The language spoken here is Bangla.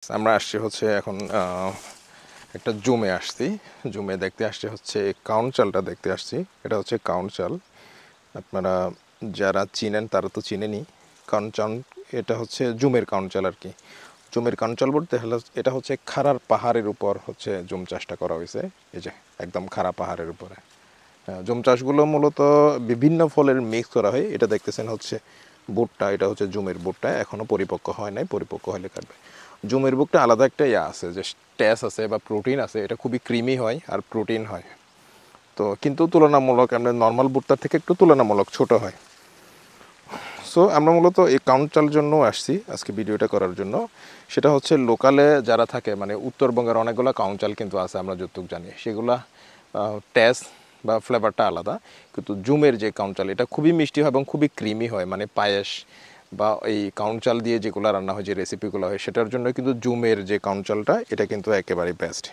আমরা আসছি হচ্ছে এখন একটা জুমে আসছি। জুমে দেখতে আসছি হচ্ছে কাউন চালটা দেখতে আসছি। এটা হচ্ছে কাউন চাল। আপনারা যারা চিনেন তারা তো চিনেনই। কাউন চাল এটা হচ্ছে জুমের কাউন চাল আর কি। জুমের কাউন চাল বলতে হলে এটা হচ্ছে খাড়ার পাহাড়ের উপর হচ্ছে জুম চাষটা করা হয়েছে। এই যে একদম খাড়া পাহাড়ের উপরে জুম চাষগুলো মূলত বিভিন্ন ফলের মিক্স করা হয়। এটা দেখতেছেন হচ্ছে বুটটা, এটা হচ্ছে জুমের বুটটা, এখনও পরিপক্ক হয় নাই, পরিপক্ক হলে কাটবে। জুমের বুটটা আলাদা একটা আছে যে টেস্ট আছে বা প্রোটিন আছে, এটা খুবই ক্রিমি হয় আর প্রোটিন হয়। তো কিন্তু তুলনামূলক আমরা নর্মাল বুটটার থেকে একটু তুলনামূলক ছোট হয়। সো আমরা মূলত এই কাউন্ট চালের জন্য আসছি আজকে ভিডিওটা করার জন্য। সেটা হচ্ছে লোকালে যারা থাকে মানে উত্তরবঙ্গের অনেকগুলো কাউন্ট চাল কিন্তু আছে আমরা যতটুকু জানি, সেগুলা টেস্ট বা ফ্লেভারটা আলাদা। কিন্তু জুমের যে কাউন্ট চাল এটা খুবই মিষ্টি হয় এবং খুবই ক্রিমি হয়, মানে পায়েস বা এই কাউন্ট চাল দিয়ে যেগুলো রান্না হয়, যে রেসিপিগুলো হয় সেটার জন্য কিন্তু জুমের যে কাউন্ট চালটা এটা কিন্তু একেবারে বেস্ট।